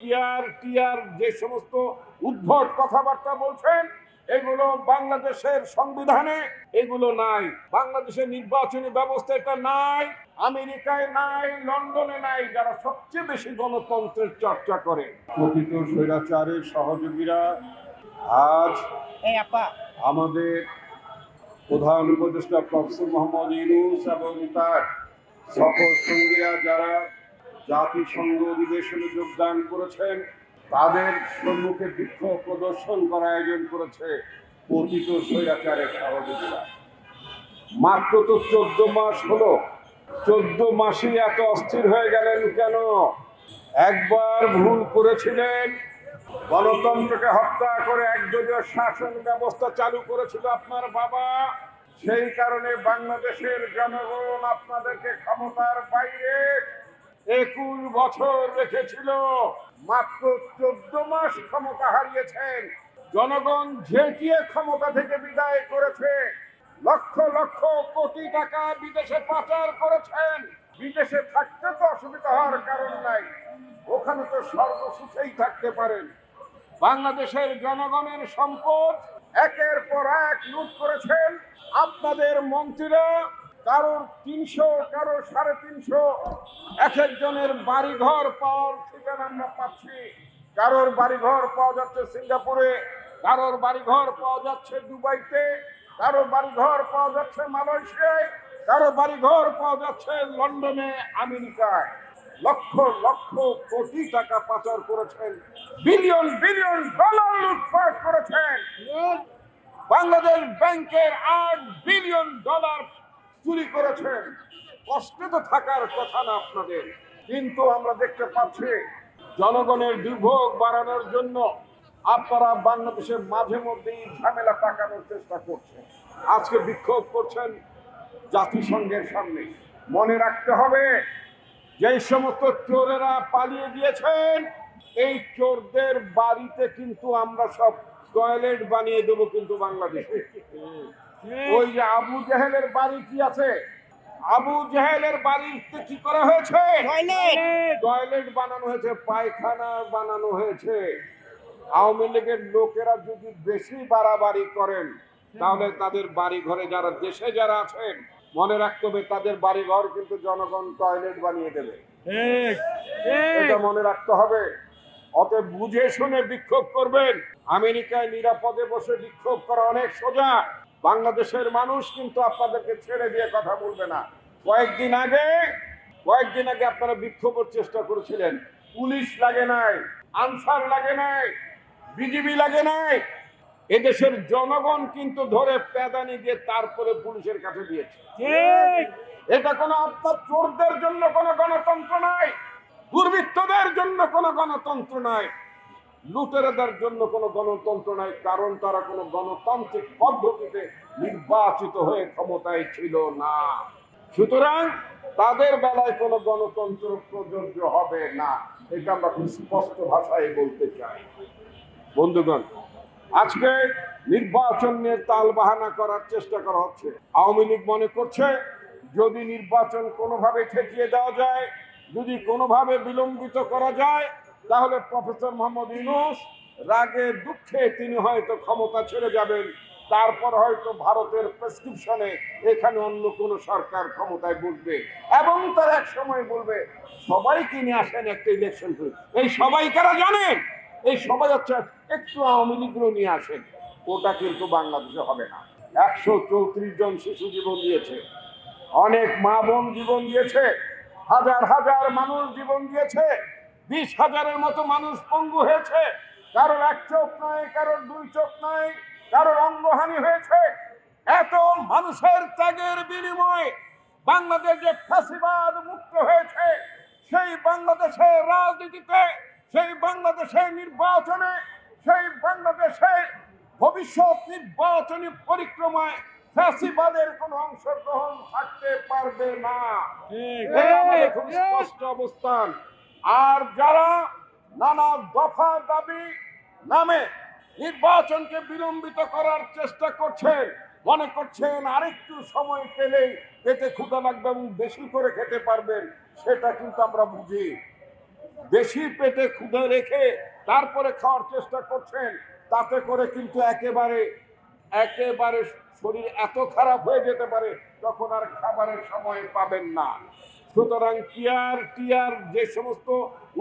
TR TR যে সমস্ত উদ্ভট কথাবার্তা বলছেন, এগুলো বাংলাদেশের সংবিধানে এগুলো নাই। বাংলাদেশের নির্বাচনী ব্যবস্থা এটা নাই, আমেরিকায় নাই, লন্ডনে নাই, যারা সবচেয়ে বেশি গণতন্ত্রের চর্চা করে। কথিত স্বৈরাচারের সহযোগীরা আজ আমাদের প্রধান উপদেষ্টা প্রফেসর মোহাম্মদ ইউনূস এবং তার সফর সঙ্গীরা যারা জাতিসংঘ অধিবেশনে যোগদান করেছেন, তাদের সম্মুখে বিক্ষোভ প্রদর্শন করার আয়োজন করেছে পতিত স্বৈরাচারের সহযোগীরা। মাত্র তো 14 মাস হলো, 14 মাসে এত অস্থির হয়ে গেলেন কেন? একবার ভুল করেছিলেন, গণতন্ত্রকে হত্যা করে একদলীয় শাসন ব্যবস্থা চালু করেছিল আপনার বাবা। সেই কারণে বাংলাদেশের জনগণ আপনাদেরকে ক্ষমতার বাইরে 21 বছর রেখেছিল। মাত্র 14 মাস ক্ষমতা হারিয়েছেন। জনগণ ঝেঁটিয়ে ক্ষমতা থেকে বিদায় করেছে। লক্ষ লক্ষ কোটি টাকা বিদেশে পাচার করেছেন। বিদেশে থাকতে তো অসুবিধা হওয়ার কারণ নাই, ওখানে তো সর্বসুখেই থাকতে পারেন। বাংলাদেশের জনগণের সম্পদ একের পর এক লুট করেছেন আপনাদের মন্ত্রীরা। কারোর 300, কারোর 350, এক একজনের বাড়িঘর পাওয়ার ঠিকানা আমরা পাচ্ছি। কারোর বাড়িঘর পাওয়া যাচ্ছে সিঙ্গাপুরে, কারোর বাড়িঘর পাওয়া যাচ্ছে দুবাইতে, কারোর বাড়িঘর পাওয়া যাচ্ছে মালয়েশিয়ায়, কারোর বাড়িঘর পাওয়া যাচ্ছে লন্ডনে, আমেরিকায়। লক্ষ লক্ষ কোটি টাকা পাচার করেছেন, বিলিয়ন বিলিয়ন ডলার লুটপাট করেছেন। বাংলাদেশ ব্যাংকের 8 বিলিয়ন ডলার চুরি করেছেন। কষ্টে তো থাকার কথা না আপনাদের, কিন্তু আমরা দেখতে পাচ্ছি জনগণের দুর্ভোগ বাড়ানোর জন্য আপনারা বাংলাদেশের মাঝে মধ্যেই ঝামেলা পাকানোর চেষ্টা করছেন। আজকে বিক্ষোভ করছেন জাতিসংঘের সামনে। মনে রাখতে হবে, যে সমস্ত চোরেরা পালিয়ে গিয়েছেন, এই চোরদের বাড়িতে কিন্তু আমরা সব টয়লেট বানিয়ে দেবো। কিন্তু বাংলাদেশে ওই যে আবু জাহেলের বাড়ি কি আছে, আবু জাহেলের বাড়িতে কি করা হয়েছে? টয়লেট বানানো হয়েছে, পায়খানা বানানো হয়েছে। আওয়ামী লীগের লোকেরা যদি বেশি বাড়াবাড়ি করেন, তাহলে তাদের বাড়ি ঘরে যারা দেশে যারা আছেন, মনে রাখতে হবে তাদের বাড়ি ঘর কিন্তু জনগণ টয়লেট বানিয়ে দেবে। এটা মনে রাখতে হবে। অতএব বুঝে শুনে বিক্ষোভ করবেন। আমেরিকায় নিরাপদে বসে বিক্ষোভ করা অনেক সোজা। বাংলাদেশের মানুষ কিন্তু আপনাদেরকে ছেড়ে দিয়ে কথা বলবে না। কয়েকদিন আগে আপনারা বিক্ষোভের চেষ্টা করেছিলেন, পুলিশ লাগে নাই, আনসার লাগে নাই, বিজিবি লাগে নাই। এদেশের জনগণ কিন্তু ধরে প্যাদানি দিয়ে তারপরে পুলিশের কাছে দিয়েছে। এটা কোনো আপনার চোরদের জন্য কোনো গণতন্ত্র নাই, দুর্বৃত্তদের জন্য কোনো গণতন্ত্র নাই, লুটেরাদের জন্য কোনো গণতন্ত্র নাই। কারণ তারা কোনো গণতান্ত্রিক পদ্ধতিতে নির্বাচিত হয়ে ক্ষমতায় ছিল না। সুতরাং তাদের বেলায় কোনো গণতন্ত্র প্রযোজ্য হবে না। এটা আমরা খুব স্পষ্ট ভাষায় বলতে চাই। বন্ধুগণ, আজকে নির্বাচন নিয়ে তাল বাহানা করার চেষ্টা করা হচ্ছে। আওয়ামী লীগ মনে করছে যদি নির্বাচন কোনোভাবে ঠেকিয়ে দেওয়া যায়, যদি কোনোভাবে বিলম্বিত করা যায়, তাহলে প্রফেসর মোহাম্মদ ইউনূস রাগে দুঃখে তিনি হয়তো ক্ষমতা ছেড়ে যাবেন। তারপর হয়তো ভারতের প্রেসক্রিপশনে এখানে অন্য কোনো সরকার ক্ষমতায় বসবে এবং তার এক সময় বলবে সবাইকে নিয়ে আসেন একটা ইলেকশন করে। এই সবাই কারা জানেন? এই সবাই হচ্ছে একটু আওয়ামী লীগও নিয়ে আসেন। ওটা কিন্তু বাংলাদেশে হবে না। 134 জন শিশু জীবন দিয়েছে, অনেক মা বোন জীবন দিয়েছে, হাজার হাজার মানুষ জীবন দিয়েছে, 20,000-এর মতো মানুষ পঙ্গু হয়েছে। কারোর 1 চোখ নাই, কারোর 2 চোখ নাই, কারোর অঙ্গহানি হয়েছে। এত মানুষের ত্যাগের বিনিময়ে বাংলাদেশ যে ফ্যাসিবাদ মুক্ত হয়েছে, সেই বাংলাদেশের রাজনীতিতে, সেই বাংলাদেশের নির্বাচনে, সেই বাংলাদেশের ভবিষ্যৎ নির্বাচনী পরিক্রমায় ফ্যাসিবাদের কোন অংশগ্রহণ থাকতে পারবে না। এটা আমাদের খুব স্পষ্ট অবস্থান। আর যারা নানা দফা দাবি নামে নির্বাচনকে বিলম্বিত করার চেষ্টা করছেন, মনে করছেন আরেকটু সময় পেলেই পেটে ক্ষুধা লাগবে এবং বেশি করে খেতে পারবেন, সেটা কিন্তু আমরা বুঝি। বেশি পেটে ক্ষুধা রেখে তারপরে খাওয়ার চেষ্টা করছেন, তাতে করে কিন্তু একেবারে একেবারে শরীর এত খারাপ হয়ে যেতে পারে তখন আর খাবারের সময় পাবেন না। সুতরাং টিয়ার যে সমস্ত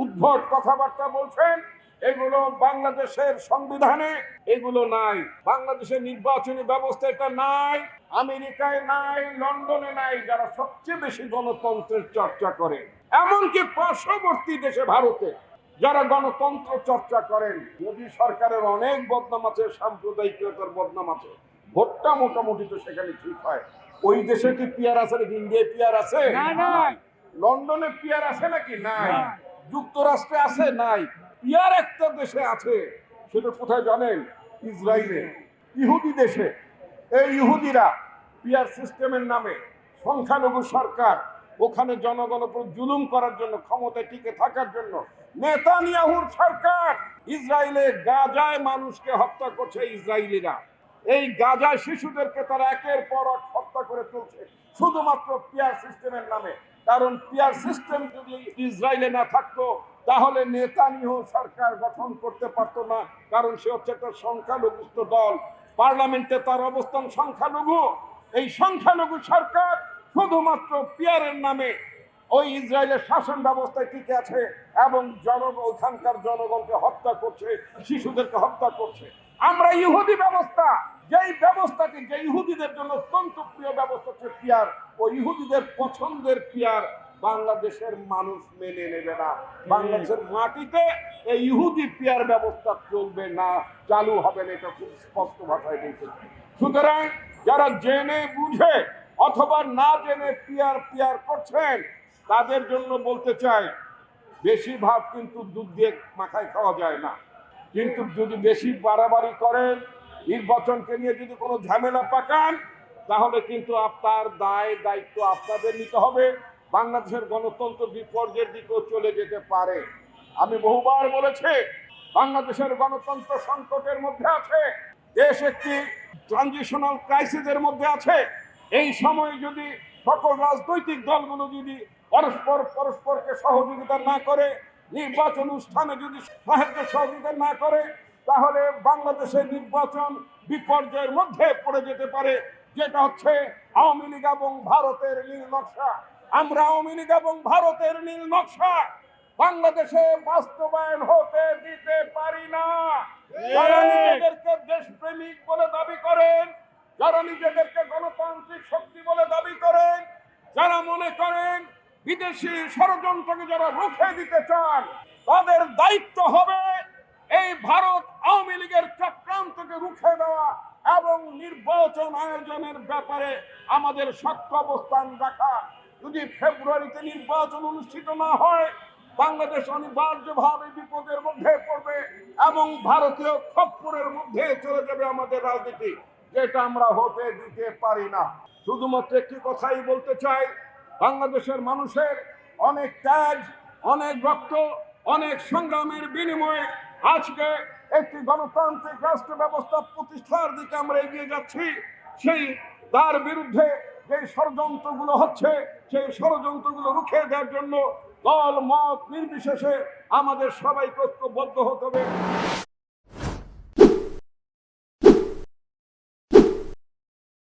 উদ্ভট কথাবার্তা বলছেন এগুলো বাংলাদেশের সংবিধানে এগুলো নাই, বাংলাদেশের নির্বাচনী ব্যবস্থা এটা নাই, আমেরিকায় নাই, লন্ডনে নাই, যারা সবচেয়ে বেশি গণতন্ত্রের চর্চা করে। এমনকি পার্শ্ববর্তী দেশে ভারতে যারা গণতন্ত্র চর্চা করেন, মোদী সরকারের অনেক বদনাম আছে, সাম্প্রদায়িকতার বদনাম আছে, ভোটটা মোটামুটি তো সেখানে ঠিক হয়। ওই দেশে কি পিয়ার আছে নাকি? ইন্ডিয়ায় পিয়ার আছে? লন্ডনে পিয়ার আছে নাকি? নাই। যুক্তরাষ্ট্রে আছে? নাই। পিয়ার একটা দেশে আছে, সেটা কোথায় জানেন? ইসরায়েলে, ইহুদি দেশে। এই ইহুদিরা পিয়ার সিস্টেমের নামে সংখ্যালঘু সরকার ওখানে জনগণের উপর জুলুম করার জন্য, ক্ষমতায় টিকে থাকার জন্য নেতানিয়াহুর সরকার ইসরায়েলে গাজায় মানুষকে হত্যা করছে। ইসরায়েলিরা এই গাজায় শিশুদেরকে তারা একের পর এক হত্যা করে চলছে শুধুমাত্র পিয়ার সিস্টেমের নামে। কারণ পিয়ার সিস্টেম যদি ইসরায়েলে না থাকতো তাহলে নেতানিয়াহু সরকার গঠন করতে পারতো না, কারণ সে হচ্ছে একটা সংখ্যালঘুষ্ট দল, পার্লামেন্টে তার অবস্থান সংখ্যালঘু। এই সংখ্যালঘু সরকার শুধুমাত্র পিয়ারের নামে ওই ইসরায়েলের শাসন ব্যবস্থায় টিকে আছে এবং ওখানকার জনগণকে হত্যা করছে, শিশুদেরকে হত্যা করছে। আমরা ইহুদি ব্যবস্থা, যেই ব্যবস্থাটি যে ইহুদিদের জন্য অত্যন্ত প্রিয় ব্যবস্থা হচ্ছে পিয়ার, ওই ইহুদিদের পছন্দের পিয়ার বাংলাদেশের মানুষ মেনে নেবে না। বাংলাদেশের মাটিতে এই ইহুদি পিয়ার ব্যবস্থা চলবে না, চালু হবে না, এটা খুব স্পষ্ট ভাষায় বলছে। সুতরাং যারা জেনে বুঝে অথবা না জেনে পিয়ার করছেন তাদের জন্য বলতে চাই, বেশি ভাত কিন্তু দুধ দিয়ে মাখায় খাওয়া যায় না, কিন্তু যদি বেশি বাড়াবাড়ি করেন, নির্বাচনকে নিয়ে যদি কোনো ঝামেলা পাকান, তাহলে কিন্তু আপনার দায়িত্ব আপনাদের নিতে হবে। বাংলাদেশের গণতন্ত্র বিপর্যয়ের দিকেও চলে যেতে পারে। আমি বহুবার বলেছি, বাংলাদেশের গণতন্ত্র সংকটের মধ্যে আছে, দেশ একটি ট্রানজিশনাল ক্রাইসিসের মধ্যে আছে। এই সময় যদি সকল রাজনৈতিক দলগুলো যদি পরস্পরকে সহযোগিতা না করে, নির্বাচন অনুষ্ঠানে যদি সাহায্য সহযোগিতা না করে, তাহলে বাংলাদেশের নির্বাচন বিপর্যয়ের মধ্যে পড়ে যেতে পারে, যেটা হচ্ছে আওয়ামী লীগ এবং ভারতের নীল নকশা। আমরা আওয়ামী লীগ এবং ভারতের নীল নকশা বাংলাদেশে বাস্তবায়ন হতে দিতে পারি না। যারা নিজেদেরকে দেশপ্রেমিক বলে দাবি করেন, যারা নিজেদেরকে গণতান্ত্রিক শক্তি বলে দাবি করেন, যারা মনে করেন বিদেশি ষড়যন্ত্রকে যারা রুখে দিতে চান, তাদের দায়িত্ব হবে এই ভারত আওয়ামী লীগের চক্রান্তকে রুখে দেওয়া এবং নির্বাচন আয়োজনের ব্যাপারে আমাদের শক্ত অবস্থান রাখা। যদি ফেব্রুয়ারিতে নির্বাচন অনুষ্ঠিত না হয়, বাংলাদেশ অনিবার্যভাবে বিপদের মধ্যে পড়বে এবং ভারতীয় খপ্পরের মধ্যে চলে যাবে আমাদের রাজনীতি, যেটা আমরা হতে দিতে পারি না। শুধুমাত্র একটি কথাই বলতে চাই, বাংলাদেশের মানুষের অনেক ত্যাগ, অনেক রক্ত, অনেক সংগ্রামের বিনিময়ে আজকে একটি গণতান্ত্রিক রাষ্ট্র ব্যবস্থা প্রতিষ্ঠার দিকে আমরা এগিয়ে যাচ্ছি। তার বিরুদ্ধে যে ষড়যন্ত্রগুলো হচ্ছে, সেই ষড়যন্ত্রগুলো রুখে দেওয়ার জন্য দল মত নির্বিশেষে আমাদের সবাইকে ঐক্যবদ্ধ হতে হবে।